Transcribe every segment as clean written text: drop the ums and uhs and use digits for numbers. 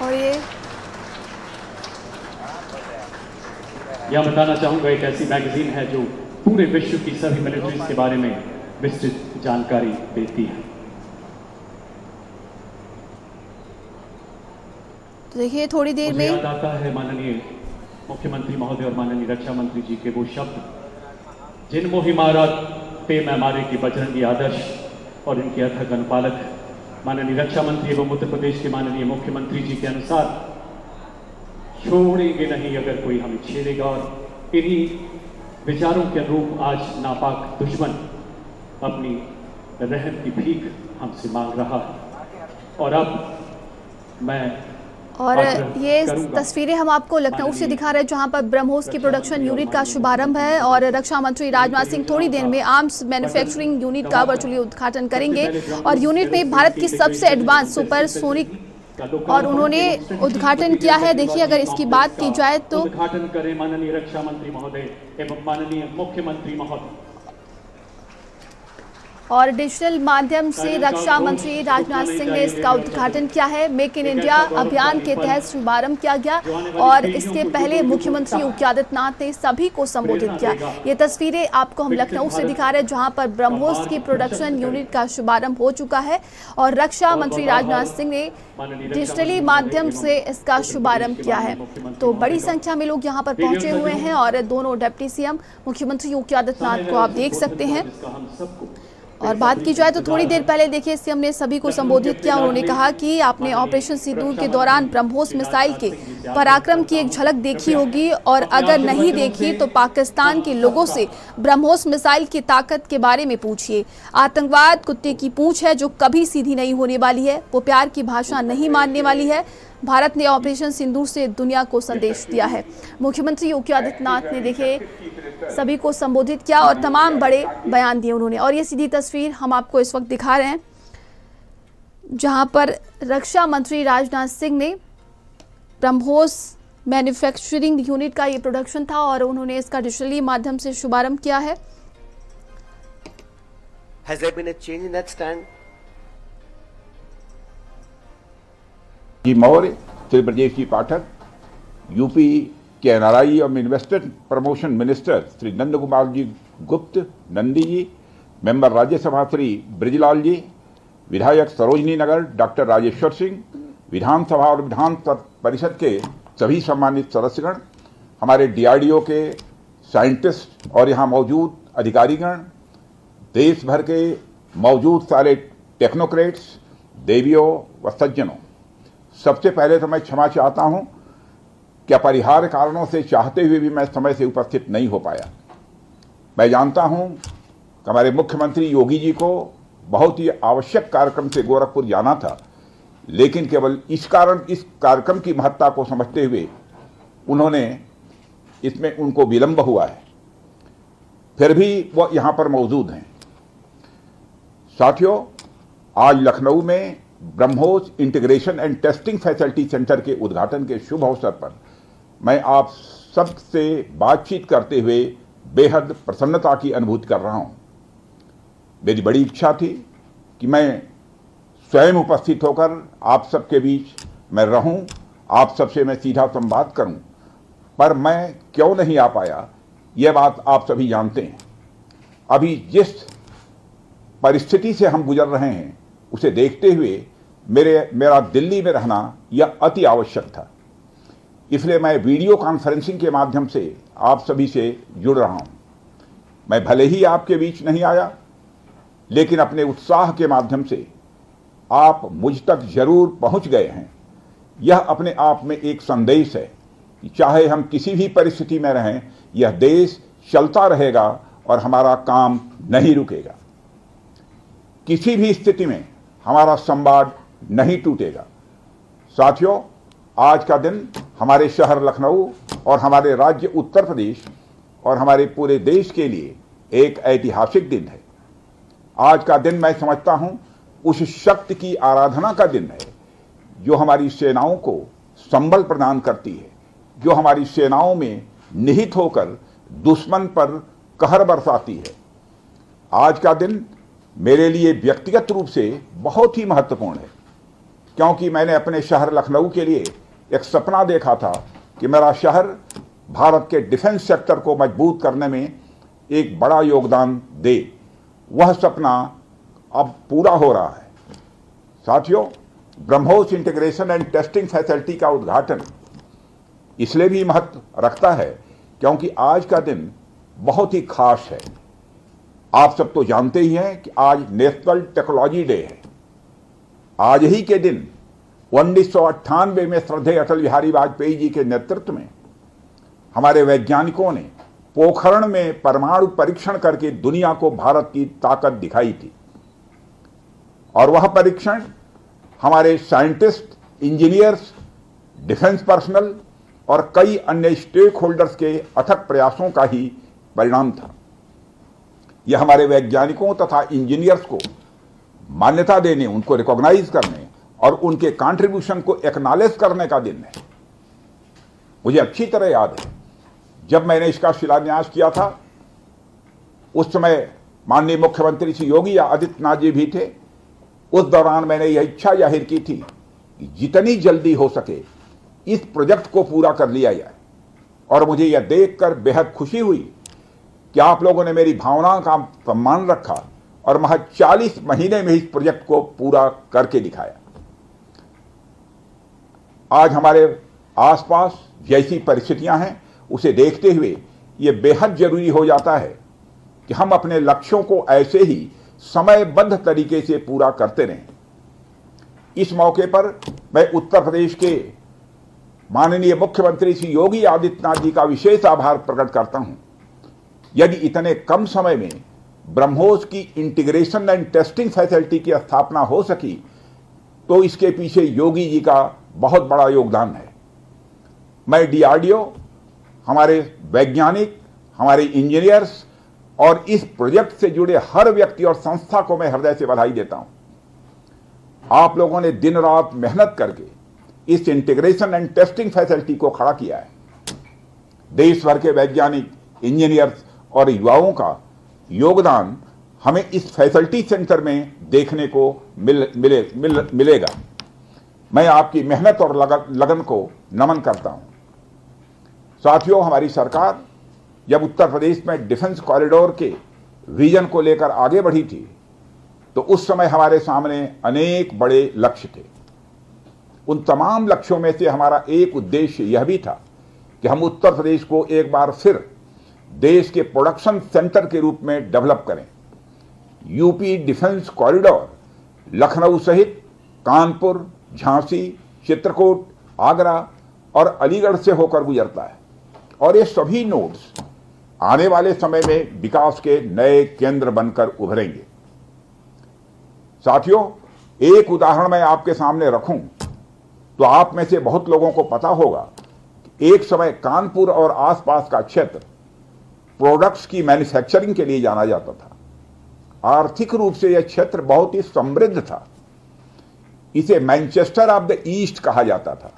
और ये यह बताना चाहूंगा, एक ऐसी मैगजीन है जो पूरे विश्व की सभी मिलिट्रीज के बारे में विस्तृत जानकारी देती है। तो देखिए थोड़ी देर मुझे में याद आता है माननीय मुख्यमंत्री महोदय और माननीय रक्षा मंत्री जी के वो शब्द, जिन मोहिमारा पे मैं मारे की बजरंगी आदर्श और इनके अथक अनुपालक माननीय रक्षा मंत्री एवं उत्तर प्रदेश के माननीय मुख्यमंत्री जी के अनुसार छोड़ेंगे नहीं अगर कोई हमें छेड़ेगा। और इन्हीं विचारों के अनुरूप आज नापाक दुश्मन अपनी रहम की भीख हमसे मांग रहा है। और अब मैं और ये तस्वीरें हम आपको लखनऊ से दिखा रहे हैं, जहां पर ब्रह्मोस की प्रोडक्शन यूनिट का शुभारंभ है और रक्षा मंत्री राजनाथ सिंह थोड़ी देर में आर्म्स मैन्युफैक्चरिंग यूनिट का वर्चुअली उद्घाटन करेंगे। और यूनिट में भारत की सबसे एडवांस सुपरसोनिक और उन्होंने उद्घाटन किया है। देखिए अगर इसकी बात की जाए तो उद्घाटन करें माननीय रक्षा मंत्री महोदय एवं माननीय मुख्यमंत्री महोदय। और डिजिटल माध्यम से रक्षा मंत्री राजनाथ सिंह ने इसका उद्घाटन किया है। मेक इन इंडिया अभियान के तहत शुभारंभ किया गया और इसके पहले मुख्यमंत्री योगी आदित्यनाथ ने सभी को संबोधित किया। ये तस्वीरें आपको हम लखनऊ से दिखा रहे हैं, जहां पर ब्रह्मोस की प्रोडक्शन यूनिट का शुभारंभ हो चुका है और रक्षा मंत्री राजनाथ सिंह ने डिजिटली माध्यम से इसका शुभारंभ किया है। तो बड़ी संख्या में लोग यहाँ पर पहुंचे हुए हैं और दोनों डिप्टी सीएम मुख्यमंत्री योगी आदित्यनाथ को आप देख सकते हैं। और बात की जाए तो थोड़ी देर पहले देखिए सीएम ने सभी को संबोधित किया। उन्होंने कहा कि आपने ऑपरेशन सिंदूर के दौरान ब्रह्मोस मिसाइल के पराक्रम की एक झलक देखी होगी और अगर नहीं देखी तो पाकिस्तान के लोगों से ब्रह्मोस मिसाइल की ताकत के बारे में पूछिए। आतंकवाद कुत्ते की पूंछ है जो कभी सीधी नहीं होने वाली है, वो प्यार की भाषा नहीं मानने वाली है। भारत ने ऑपरेशन सिंदूर से दुनिया को संदेश दिया है। मुख्यमंत्री योगी आदित्यनाथ ने देखिए सभी को संबोधित किया और तमाम बड़े बयान दिए उन्होंने। और ये सीधी तस्वीर हम आपको इस वक्त दिखा रहे हैं, जहां पर रक्षा मंत्री राजनाथ सिंह ने ब्रह्मोस मैन्युफैक्चरिंग यूनिट का ये प्रोडक्शन था और उन्होंने इसका डिजिटली माध्यम से शुभारंभ किया है। Has there been a change in that stand? Ji Maurya, Shri Brajesh ji Pathak, UP के एनआरआई और investor promotion minister Shri Nand Kumar ji Gupt Nandi ji, member Rajya Sabha Shri Brijlal ji, विधायक सरोजनी नगर डॉक्टर राजेश्वर सिंह, विधानसभा और विधान परिषद के सभी सम्मानित सदस्यगण, हमारे डीआरडीओ के साइंटिस्ट और यहाँ मौजूद अधिकारीगण, देश भर के मौजूद सारे टेक्नोक्रेट्स, देवियों व सज्जनों, सबसे पहले तो मैं क्षमा चाहता हूं कि अपरिहार्य कारणों से चाहते हुए भी मैं समय से उपस्थित नहीं हो पाया। मैं जानता हूं कि हमारे मुख्यमंत्री योगी जी को बहुत ही आवश्यक कार्यक्रम से गोरखपुर जाना था, लेकिन केवल इस कार्यक्रम की महत्ता को समझते हुए इसमें उनको विलंब हुआ है, फिर भी वो यहां पर मौजूद हैं। साथियों, आज लखनऊ में BrahMos integration and testing facility centre के उद्घाटन के शुभ अवसर पर मैं आप सबसे बातचीत करते हुए बेहद प्रसन्नता की अनुभूति कर रहा हूं। मेरी बड़ी इच्छा थी कि मैं स्वयं उपस्थित होकर आप सबके बीच मैं रहूं, आप सबसे मैं सीधा संवाद करूं, पर मैं क्यों नहीं आ पाया यह बात आप सभी जानते हैं। अभी जिस परिस्थिति से हम गुजर रहे हैं उसे देखते हुए मेरा दिल्ली में रहना यह अति आवश्यक था, इसलिए मैं वीडियो कॉन्फ्रेंसिंग के माध्यम से आप सभी से जुड़ रहा हूं। मैं भले ही आपके बीच नहीं आया, लेकिन अपने उत्साह के माध्यम से आप मुझ तक जरूर पहुंच गए हैं। यह अपने आप में एक संदेश है कि चाहे हम किसी भी परिस्थिति में रहें, यह देश चलता रहेगा और हमारा काम नहीं रुकेगा। किसी भी स्थिति में हमारा संवाद नहीं टूटेगा। साथियों, आज का दिन हमारे शहर लखनऊ और हमारे राज्य उत्तर प्रदेश और हमारे पूरे देश के लिए एक ऐतिहासिक दिन है। आज का दिन मैं समझता हूं उस शक्ति की आराधना का दिन है जो हमारी सेनाओं को संबल प्रदान करती है, जो हमारी सेनाओं में निहित होकर दुश्मन पर कहर बरसाती है। आज का दिन मेरे लिए व्यक्तिगत रूप से बहुत ही महत्वपूर्ण है। क्योंकि मैंने अपने शहर लखनऊ के लिए एक सपना देखा था कि मेरा शहर भारत के डिफेंस सेक्टर को मजबूत करने में एक बड़ा योगदान दे। वह सपना अब पूरा हो रहा है। साथियों, BrahMos integration and testing facility का उद्घाटन इसलिए भी महत्व रखता है क्योंकि आज का दिन बहुत ही खास है। आप सब तो जानते ही हैं कि आज नेशनल टेक्नोलॉजी डे है। आज ही के दिन 1998 में श्रद्धेय अटल बिहारी वाजपेयी जी के नेतृत्व में हमारे वैज्ञानिकों ने पोखरण में परमाणु परीक्षण करके दुनिया को भारत की ताकत दिखाई थी। और वह परीक्षण हमारे साइंटिस्ट, इंजीनियर्स, डिफेंस पर्सनल और कई अन्य स्टेक होल्डर्स के अथक प्रयासों का ही परिणाम था। यह हमारे वैज्ञानिकों तथा इंजीनियर्स को मान्यता देने, उनको रिकॉग्नाइज करने और उनके कंट्रीब्यूशन को एक्नॉलेज करने का दिन है। मुझे अच्छी तरह याद है जब मैंने इसका शिलान्यास किया था, उस समय माननीय मुख्यमंत्री श्री योगी आदित्यनाथ जी भी थे। उस दौरान मैंने यह इच्छा जाहिर की थी कि जितनी जल्दी हो सके इस प्रोजेक्ट को पूरा कर लिया जाए। और मुझे यह देखकर बेहद खुशी हुई कि आप लोगों ने मेरी भावनाओं का सम्मान रखा और महज 40 महीने में इस प्रोजेक्ट को पूरा करके दिखाया। आज हमारे आसपास जैसी परिस्थितियां हैं उसे देखते हुए यह बेहद जरूरी हो जाता है कि हम अपने लक्ष्यों को ऐसे ही समयबद्ध तरीके से पूरा करते रहें। इस मौके पर मैं उत्तर प्रदेश के माननीय मुख्यमंत्री श्री योगी आदित्यनाथ जी का विशेष आभार प्रकट करता हूं। यदि इतने कम समय में ब्रह्मोस की इंटीग्रेशन एंड टेस्टिंग फैसिलिटी की स्थापना हो सकी तो इसके पीछे योगी जी का बहुत बड़ा योगदान है। मैं डीआरडीओ, हमारे वैज्ञानिक, हमारे इंजीनियर्स और इस प्रोजेक्ट से जुड़े हर व्यक्ति और संस्था को मैं हृदय से बधाई देता हूं। आप लोगों ने दिन रात मेहनत करके इस इंटीग्रेशन एंड टेस्टिंग फैसिलिटी को खड़ा किया है। देश भर के वैज्ञानिक, इंजीनियर्स और युवाओं का योगदान हमें इस फैसिलिटी सेंटर में देखने को मिलेगा। मैं आपकी मेहनत और लगन को नमन करता हूं। साथियों, हमारी सरकार जब उत्तर प्रदेश में डिफेंस कॉरिडोर के विजन को लेकर आगे बढ़ी थी तो उस समय हमारे सामने अनेक बड़े लक्ष्य थे। उन तमाम लक्ष्यों में से हमारा एक उद्देश्य यह भी था कि हम उत्तर प्रदेश को एक बार फिर देश के प्रोडक्शन सेंटर के रूप में डेवलप करें। यूपी डिफेंस कॉरिडोर लखनऊ सहित कानपुर, झांसी, चित्रकूट, आगरा और अलीगढ़ से होकर गुजरता है और ये सभी नोड्स आने वाले समय में विकास के नए केंद्र बनकर उभरेंगे। साथियों, एक उदाहरण मैं आपके सामने रखूं तो आप में से बहुत लोगों को पता होगा कि एक समय कानपुर और आसपास का क्षेत्र प्रोडक्ट्स की मैन्युफैक्चरिंग के लिए जाना जाता था। आर्थिक रूप से यह क्षेत्र बहुत ही समृद्ध था। इसे मैनचेस्टर ऑफ द ईस्ट कहा जाता था।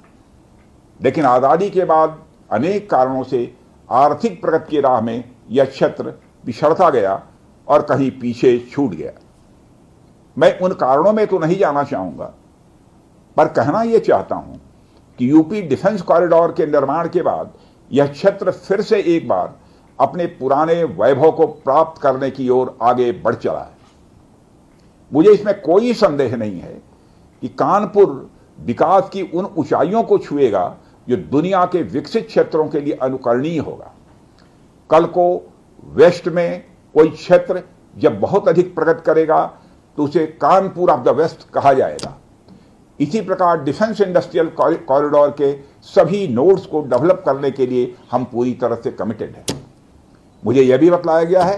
लेकिन आजादी के बाद अनेक कारणों से आर्थिक प्रगति की राह में यह क्षेत्र पिछड़ता गया और कहीं पीछे छूट गया। मैं उन कारणों में तो नहीं जाना चाहूंगा, पर कहना यह चाहता हूं कि यूपी डिफेंस कॉरिडोर के निर्माण के बाद यह क्षेत्र फिर से एक बार अपने पुराने वैभव को प्राप्त करने की ओर आगे बढ़ चला है। मुझे इसमें कोई संदेह नहीं है कि कानपुर विकास की उन ऊंचाइयों को छुएगा जो दुनिया के विकसित क्षेत्रों के लिए अनुकरणीय होगा। कल को वेस्ट में कोई क्षेत्र जब बहुत अधिक प्रगति करेगा तो उसे कानपुर ऑफ द वेस्ट कहा जाएगा। इसी प्रकार डिफेंस इंडस्ट्रियल कॉरिडोर के सभी नोड्स को डेवलप करने के लिए हम पूरी तरह से कमिटेड हैं। मुझे यह भी बतलाया गया है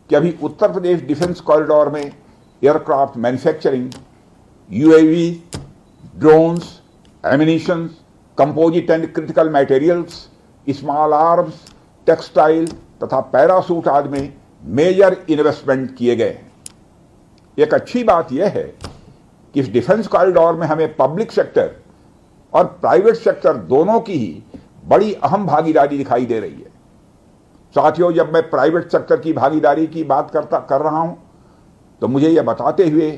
कि अभी उत्तर प्रदेश डिफेंस कॉरिडोर में aircraft manufacturing, UAV, drones, ammunitions, composite and critical materials, small arms, textile तथा पैरासूट आदि में मेजर इन्वेस्टमेंट किए गए हैं। एक अच्छी बात यह है कि इस डिफेंस कॉरिडोर में हमें पब्लिक सेक्टर और प्राइवेट सेक्टर दोनों की ही बड़ी अहम भागीदारी दिखाई दे रही है। साथियों, जब मैं प्राइवेट सेक्टर की भागीदारी की बात कर रहा हूं तो मुझे यह बताते हुए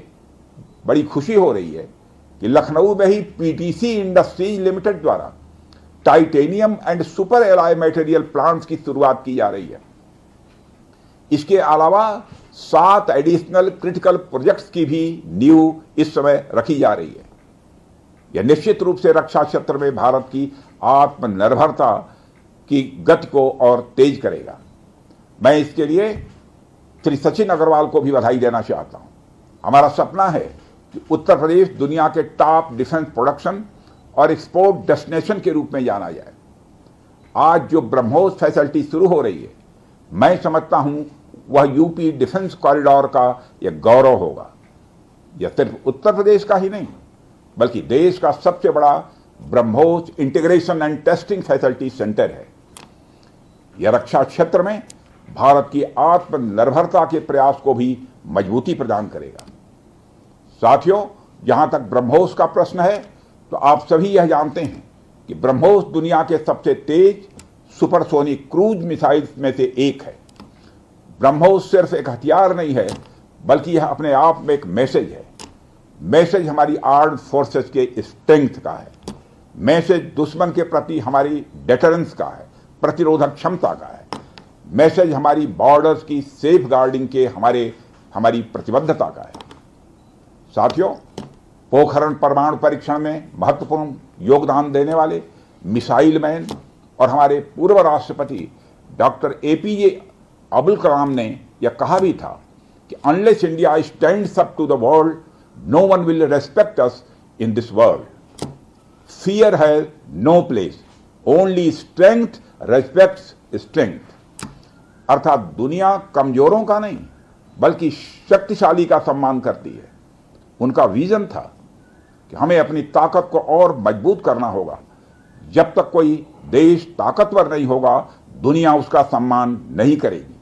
बड़ी खुशी हो रही है कि लखनऊ में ही पीटीसी इंडस्ट्रीज लिमिटेड द्वारा titanium and super alloy material plants की शुरुआत की जा रही है। इसके अलावा 7 एडिशनल क्रिटिकल प्रोजेक्ट्स की भी नींव इस समय रखी जा रही है। यह निश्चित रूप से रक्षा क्षेत्र में भारत की आत्मनिर्भरता की गति को और तेज करेगा। मैं इसके लिए श्री सचिन अग्रवाल को भी बधाई देना चाहता हूं। हमारा सपना है कि उत्तर प्रदेश दुनिया के टॉप डिफेंस प्रोडक्शन और एक्सपोर्ट डेस्टिनेशन के रूप में जाना जाए। आज जो ब्रह्मोस फैसिलिटी शुरू हो रही है, मैं समझता हूं वह यूपी डिफेंस कॉरिडोर का यह गौरव होगा। यह सिर्फ उत्तर प्रदेश का ही नहीं बल्कि देश का सबसे बड़ा BrahMos integration and testing facility centre है। यह रक्षा क्षेत्र में भारत की आत्मनिर्भरता के प्रयास को भी मजबूती प्रदान करेगा। साथियों, जहां तक ब्रह्मोस का प्रश्न है तो आप सभी यह जानते हैं कि ब्रह्मोस दुनिया के सबसे तेज सुपरसोनिक क्रूज मिसाइल्स में से एक है। ब्रह्मोस सिर्फ एक हथियार नहीं है बल्कि यह अपने आप में एक मैसेज है। मैसेज हमारी आर्म्ड फोर्सेस के स्ट्रेंथ का है। मैसेज दुश्मन के प्रति हमारी डेटरेंस का है, प्रतिरोधक क्षमता का है। मैसेज हमारी बॉर्डर्स की सेफ गार्डिंग के हमारी प्रतिबद्धता का है। साथियों, पोखरण परमाणु परीक्षण में महत्वपूर्ण योगदान देने वाले मिसाइल मैन और हमारे पूर्व राष्ट्रपति डॉक्टर एपीजे अब्दुल कलाम ने यह कहा भी था कि unless India stands up to the world, no one will respect us in this world. Fear has no place, only strength respects strength. अर्थात दुनिया कमजोरों का नहीं बल्कि शक्तिशाली का सम्मान करती है। उनका विजन था कि हमें अपनी ताकत को और मजबूत करना होगा। जब तक कोई देश ताकतवर नहीं होगा, दुनिया उसका सम्मान नहीं करेगी।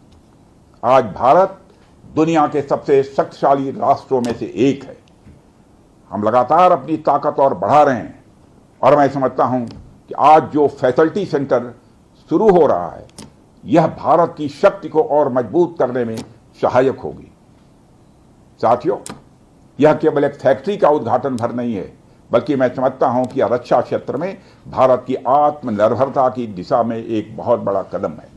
आज भारत दुनिया के सबसे शक्तिशाली राष्ट्रों में से एक है। हम लगातार अपनी ताकत और बढ़ा रहे हैं और मैं समझता हूं कि आज जो फैसिलिटी सेंटर शुरू हो रहा है, यह भारत की शक्ति को और मजबूत करने में सहायक होगी। साथियों, यह केवल एक फैक्ट्री का उद्घाटन भर नहीं है बल्कि मैं समझता हूं कि यह रक्षा क्षेत्र में भारत की आत्मनिर्भरता की दिशा में एक बहुत बड़ा कदम है।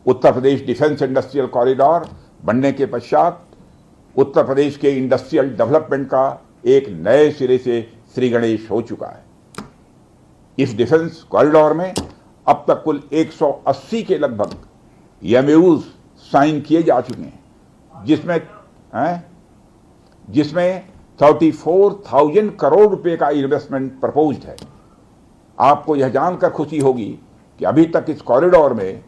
उत्तर प्रदेश डिफेंस इंडस्ट्रियल कॉरिडोर बनने के पश्चात उत्तर प्रदेश के इंडस्ट्रियल डेवलपमेंट का एक नए सिरे से श्री गणेश हो चुका है। इस डिफेंस कॉरिडोर में अब तक कुल 180 के लगभग एमओयूज साइन किए जा चुके हैं, जिसमें 34,000 करोड़ रुपए का इन्वेस्टमेंट प्रपोज्ड है। आपको यह जानकर खुशी होगी कि अभी तक इस कॉरिडोर में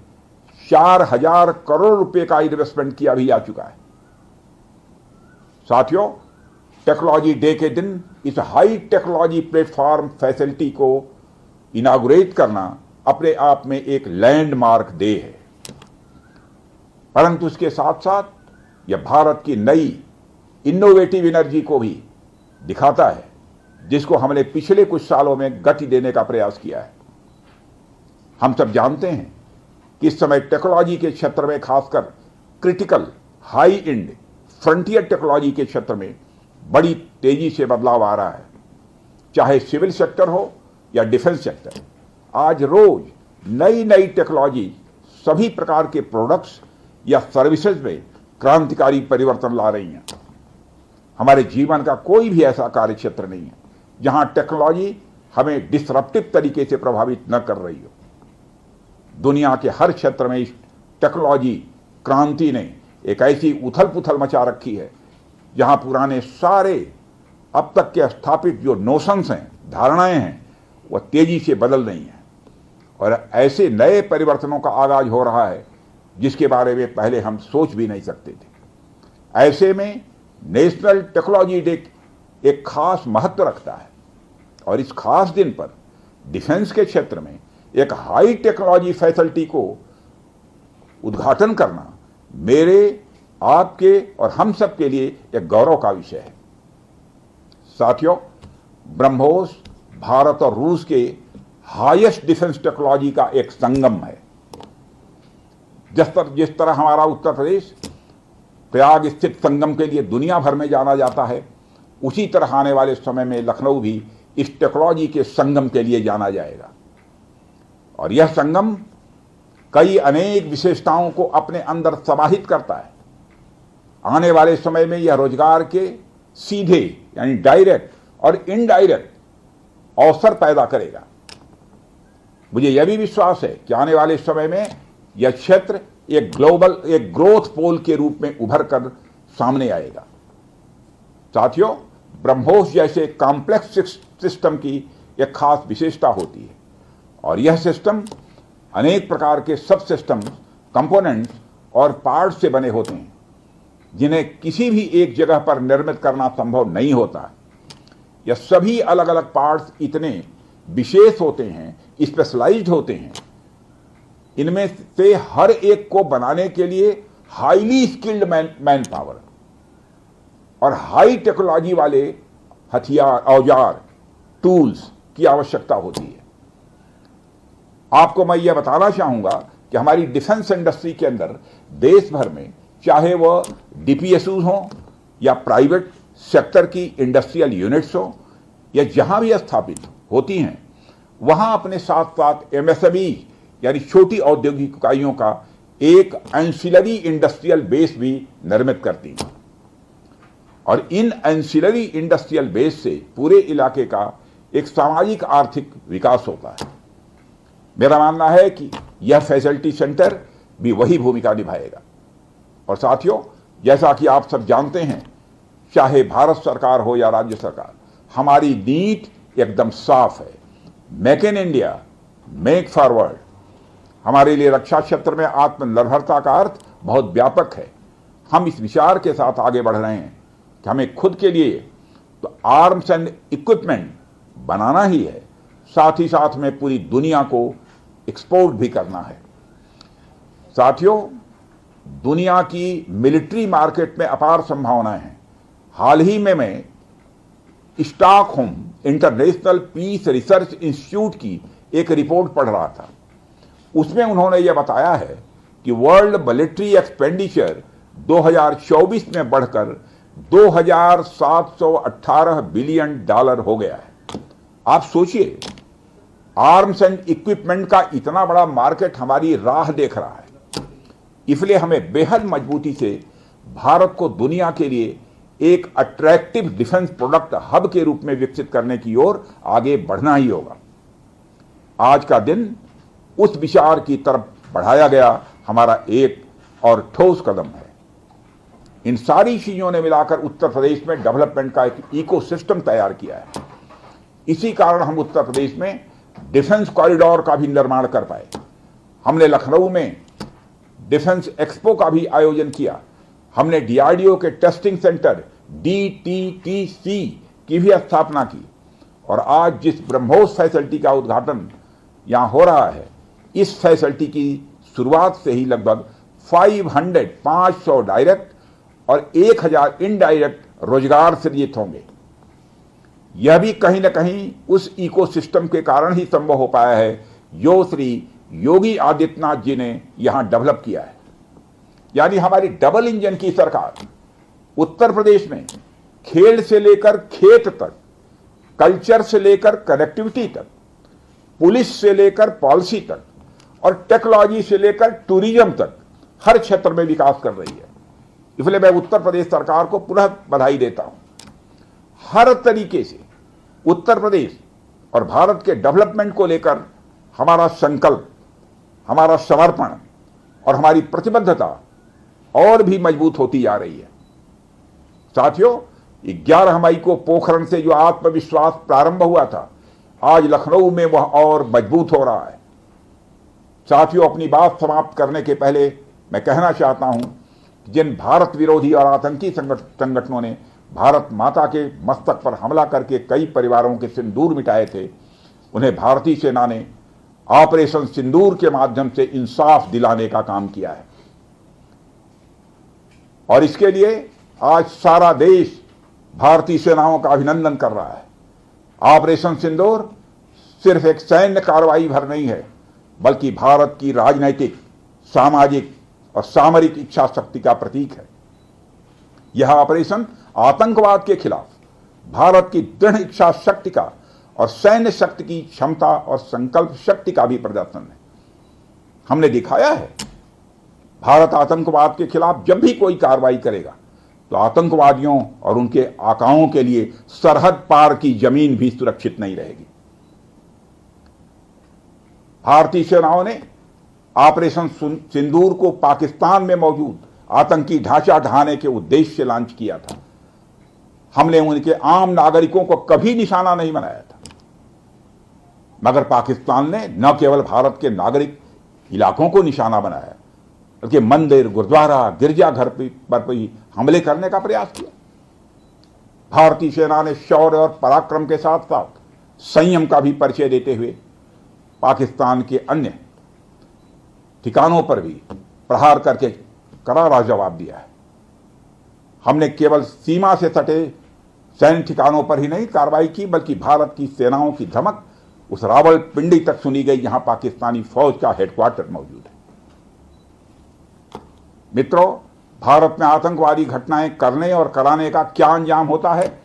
4,000 करोड़ रुपए का इन्वेस्टमेंट किया भी जा चुका है। साथियों, टेक्नोलॉजी डे के दिन इस हाई टेक्नोलॉजी प्लेटफॉर्म फैसिलिटी को इनागुरेट करना अपने आप में एक लैंडमार्क डे है, परंतु इसके साथ साथ यह भारत की नई इनोवेटिव एनर्जी को भी दिखाता है, जिसको हमने पिछले कुछ सालों में गति देने का प्रयास किया है। हम सब जानते हैं कि इस समय टेक्नोलॉजी के क्षेत्र में, खासकर critical high and frontier technology के क्षेत्र में बड़ी तेजी से बदलाव आ रहा है। चाहे सिविल सेक्टर हो या डिफेंस सेक्टर, आज रोज नई नई टेक्नोलॉजी सभी प्रकार के प्रोडक्ट्स या सर्विसेज में क्रांतिकारी परिवर्तन ला रही हैं। हमारे जीवन का कोई भी ऐसा कार्य क्षेत्र नहीं है जहां टेक्नोलॉजी हमें डिसरप्टिव तरीके से प्रभावित न कर रही हो। दुनिया के हर क्षेत्र में इस टेक्नोलॉजी क्रांति ने एक ऐसी उथल पुथल मचा रखी है जहां पुराने सारे अब तक के स्थापित जो नोशंस हैं, धारणाएं हैं, वह तेजी से बदल रही हैं और ऐसे नए परिवर्तनों का आगाज हो रहा है जिसके बारे में पहले हम सोच भी नहीं सकते थे। ऐसे में नेशनल टेक्नोलॉजी डे एक खास महत्व रखता है और इस खास दिन पर डिफेंस के क्षेत्र में एक हाई टेक्नोलॉजी फैसिलिटी को उद्घाटन करना मेरे, आपके और हम सब के लिए एक गौरव का विषय है। साथियों, ब्रह्मोस भारत और रूस के हाईएस्ट डिफेंस टेक्नोलॉजी का एक संगम है। जिस तरह हमारा उत्तर प्रदेश प्रयाग स्थित संगम के लिए दुनिया भर में जाना जाता है, उसी तरह आने वाले समय में लखनऊ भी इस टेक्नोलॉजी के संगम के लिए जाना जाएगा। और यह संगम कई अनेक विशेषताओं को अपने अंदर समाहित करता है। आने वाले समय में यह रोजगार के सीधे यानी डायरेक्ट और इनडायरेक्ट अवसर पैदा करेगा। मुझे यह भी विश्वास है कि आने वाले समय में यह क्षेत्र एक ग्रोथ पोल के रूप में उभर कर सामने आएगा। साथियों, ब्रह्मोस जैसे कॉम्प्लेक्स सिस्टम की एक खास विशेषता होती है और यह सिस्टम अनेक प्रकार के सब सिस्टम, कंपोनेंट्स और पार्ट्स से बने होते हैं जिन्हें किसी भी एक जगह पर निर्मित करना संभव नहीं होता। यह सभी अलग अलग पार्ट्स इतने विशेष होते हैं, स्पेशलाइज्ड होते हैं, इनमें से हर एक को बनाने के लिए हाईली स्किल्ड मैन पावर और हाई टेक्नोलॉजी वाले हथियार, औजार, टूल्स की आवश्यकता होती है। आपको मैं यह बताना चाहूंगा कि हमारी डिफेंस इंडस्ट्री के अंदर देश भर में चाहे वह डीपीएसयू हो या प्राइवेट सेक्टर की इंडस्ट्रियल यूनिट्स हो या जहां भी स्थापित होती हैं, वहां अपने साथ साथ एमएसएमई यानी छोटी औद्योगिक इकाइयों का एक एंसिलरी इंडस्ट्रियल बेस भी निर्मित करती हैं और इन एंसिलरी इंडस्ट्रियल बेस से पूरे इलाके का एक सामाजिक आर्थिक विकास होता है। मेरा मानना है कि यह फैसिलिटी सेंटर भी वही भूमिका निभाएगा। और साथियों, जैसा कि आप सब जानते हैं, चाहे भारत सरकार हो या राज्य सरकार, हमारी नीति एकदम साफ है। Make in India, make forward. हमारे लिए रक्षा क्षेत्र में आत्मनिर्भरता का अर्थ बहुत व्यापक है। हम इस विचार के साथ आगे बढ़ रहे हैं कि हमें खुद के लिए तो आर्म्स एंड इक्विपमेंट बनाना ही है, साथ ही साथ में पूरी दुनिया को एक्सपोर्ट भी करना है। साथियों, दुनिया की मिलिट्री मार्केट में अपार संभावनाएं हैं। हाल ही में मैं Stockholm International Peace Research Institute की एक रिपोर्ट पढ़ रहा था। उसमें उन्होंने यह बताया है कि वर्ल्ड मिलिट्री एक्सपेंडिचर 2024 में बढ़कर $2,718 बिलियन हो गया है। आप सोचिए, आर्म्स एंड इक्विपमेंट का इतना बड़ा मार्केट हमारी राह देख रहा है। इसलिए हमें बेहद मजबूती से भारत को दुनिया के लिए एक अट्रैक्टिव डिफेंस प्रोडक्ट हब के रूप में विकसित करने की ओर आगे बढ़ना ही होगा। आज का दिन उस विचार की तरफ बढ़ाया गया हमारा एक और ठोस कदम है। इन सारी चीजों ने मिलाकर उत्तर प्रदेश में डेवलपमेंट का एक इकोसिस्टम तैयार किया है। इसी कारण हम उत्तर प्रदेश में डिफेंस कॉरिडोर का भी निर्माण कर पाए। हमने लखनऊ में डिफेंस एक्सपो का भी आयोजन किया। हमने डीआरडीओ के टेस्टिंग सेंटर DTTC की भी स्थापना की और आज जिस ब्रह्मोस फैसिलिटी का उद्घाटन यहां हो रहा है, इस फैसिलिटी की शुरुआत से ही लगभग 500 डायरेक्ट और 1000 इनडायरेक्ट रोजगार सृजित होंगे। यह भी कहीं न कहीं उस इकोसिस्टम के कारण ही संभव हो पाया है जो श्री योगी आदित्यनाथ जी ने यहां डेवलप किया है। यानी हमारी डबल इंजन की सरकार उत्तर प्रदेश में खेल से लेकर खेत तक, कल्चर से लेकर कनेक्टिविटी तक, पुलिस से लेकर पॉलिसी तक और टेक्नोलॉजी से लेकर टूरिज्म तक हर क्षेत्र में विकास कर रही है। इसलिए मैं उत्तर प्रदेश सरकार को पुनः बधाई देता हूं। हर तरीके से उत्तर प्रदेश और भारत के डेवलपमेंट को लेकर हमारा संकल्प, हमारा समर्पण और हमारी प्रतिबद्धता और भी मजबूत होती जा रही है। साथियों, 11 मई को पोखरण से जो आत्मविश्वास प्रारंभ हुआ था, आज लखनऊ में वह और मजबूत हो रहा है। साथियों, अपनी बात समाप्त करने के पहले मैं कहना चाहता हूं कि जिन भारत विरोधी और आतंकी संगठनों ने भारत माता के मस्तक पर हमला करके कई परिवारों के सिंदूर मिटाए थे, उन्हें भारतीय सेना ने ऑपरेशन सिंदूर के माध्यम से इंसाफ दिलाने का काम किया है और इसके लिए आज सारा देश भारतीय सेनाओं का अभिनंदन कर रहा है। ऑपरेशन सिंदूर सिर्फ एक सैन्य कार्रवाई भर नहीं है, बल्कि भारत की राजनैतिक, सामाजिक और सामरिक इच्छा शक्ति का प्रतीक है। यह ऑपरेशन आतंकवाद के खिलाफ भारत की दृढ़ इच्छा शक्ति का और सैन्य शक्ति की क्षमता और संकल्प शक्ति का भी प्रदर्शन है। हमने दिखाया है, भारत आतंकवाद के खिलाफ जब भी कोई कार्रवाई करेगा तो आतंकवादियों और उनके आकाओं के लिए सरहद पार की जमीन भी सुरक्षित नहीं रहेगी। भारतीय सेनाओं ने ऑपरेशन सिंदूर को पाकिस्तान में मौजूद आतंकी ढांचा ढहाने के उद्देश्य से लॉन्च किया था। हमने उनके आम नागरिकों को कभी निशाना नहीं बनाया था, मगर पाकिस्तान ने न केवल भारत के नागरिक इलाकों को निशाना बनाया, बल्कि मंदिर, गुरुद्वारा, गिरजाघर पर भी हमले करने का प्रयास किया। भारतीय सेना ने शौर्य और पराक्रम के साथ साथ संयम का भी परिचय देते हुए पाकिस्तान के अन्य ठिकानों पर भी प्रहार करके करारा जवाब दिया है। हमने केवल सीमा से सटे सैन्य ठिकानों पर ही नहीं कार्रवाई की, बल्कि भारत की सेनाओं की धमक उस रावलपिंडी तक सुनी गई जहां पाकिस्तानी फौज का हेडक्वार्टर मौजूद है। मित्रों, भारत में आतंकवादी घटनाएं करने और कराने का क्या अंजाम होता है,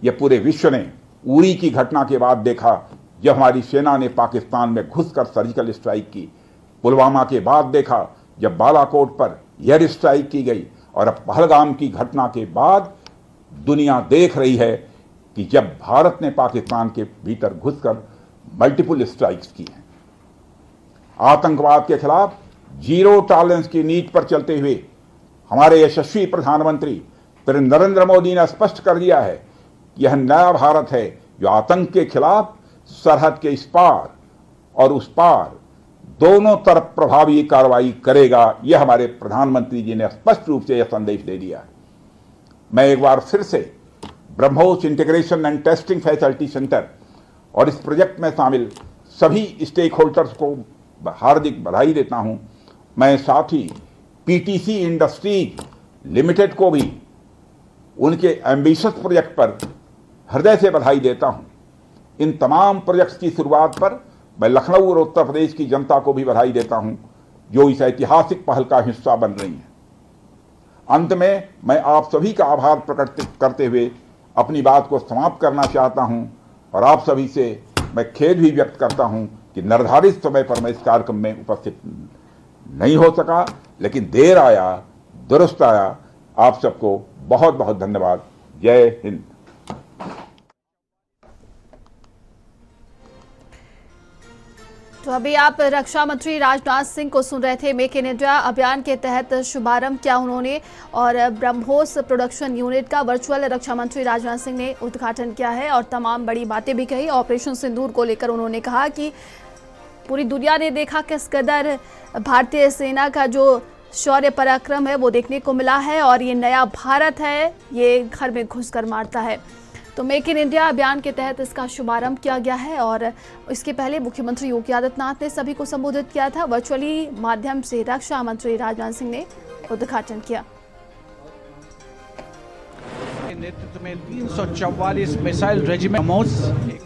यह पूरे विश्व ने उरी की घटना के बाद देखा, जब हमारी सेना ने पाकिस्तान में घुसकर सर्जिकल स्ट्राइक की। पुलवामा के बाद देखा, जब बालाकोट पर एयर स्ट्राइक की गई, और अब पहलगाम की घटना के बाद दुनिया देख रही है कि जब भारत ने पाकिस्तान के भीतर घुसकर मल्टीपल स्ट्राइक्स की हैं। आतंकवाद के खिलाफ जीरो टॉलरेंस की नीति पर चलते हुए हमारे यशस्वी प्रधानमंत्री नरेंद्र मोदी ने स्पष्ट कर दिया है कि यह नया भारत है जो आतंक के खिलाफ सरहद के इस पार और उस पार दोनों तरफ प्रभावी कार्रवाई करेगा। यह हमारे प्रधानमंत्री जी ने स्पष्ट रूप से यह संदेश दे दिया है। मैं एक बार फिर से BrahMos integration and testing facility centre और इस प्रोजेक्ट में शामिल सभी स्टेक होल्डर्स को हार्दिक बधाई देता हूं। मैं साथ ही पीटीसी इंडस्ट्रीज लिमिटेड को भी उनके एम्बिशियस प्रोजेक्ट पर हृदय से बधाई देता हूं। इन तमाम प्रोजेक्ट्स की शुरुआत पर मैं लखनऊ और उत्तर प्रदेश की जनता को भी बधाई देता हूं, जो इस ऐतिहासिक पहल का हिस्सा बन रही है। अंत में मैं आप सभी का आभार प्रकट करते हुए अपनी बात को समाप्त करना चाहता हूं, और आप सभी से मैं खेद भी व्यक्त करता हूं कि निर्धारित समय पर मैं इस कार्यक्रम में उपस्थित नहीं हो सका, लेकिन देर आया दुरुस्त आया। आप सबको बहुत बहुत धन्यवाद। जय हिंद। तो अभी आप रक्षा मंत्री राजनाथ सिंह को सुन रहे थे। मेक इन इंडिया अभियान के तहत शुभारंभ किया उन्होंने, और ब्रह्मोस प्रोडक्शन यूनिट का वर्चुअल रक्षा मंत्री राजनाथ सिंह ने उद्घाटन किया है और तमाम बड़ी बातें भी कही। ऑपरेशन सिंदूर को लेकर उन्होंने कहा कि पूरी दुनिया ने देखा किस कदर भारतीय सेना का जो शौर्य पराक्रम है वो देखने को मिला है, और ये नया भारत है, ये घर में घुसकर मारता है। तो मेक इन इंडिया अभियान के तहत इसका शुभारंभ किया गया है, और इसके पहले मुख्यमंत्री योगी आदित्यनाथ ने सभी को संबोधित किया था। वर्चुअली माध्यम से रक्षा मंत्री राजनाथ सिंह ने उद्घाटन किया। नेतृत्व में 344 मिसाइल रेजिमेंट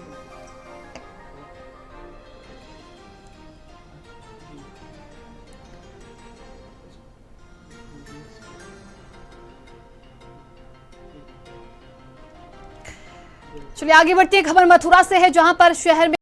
चलिए आगे बढ़ती है। खबर मथुरा से है, जहां पर शहर में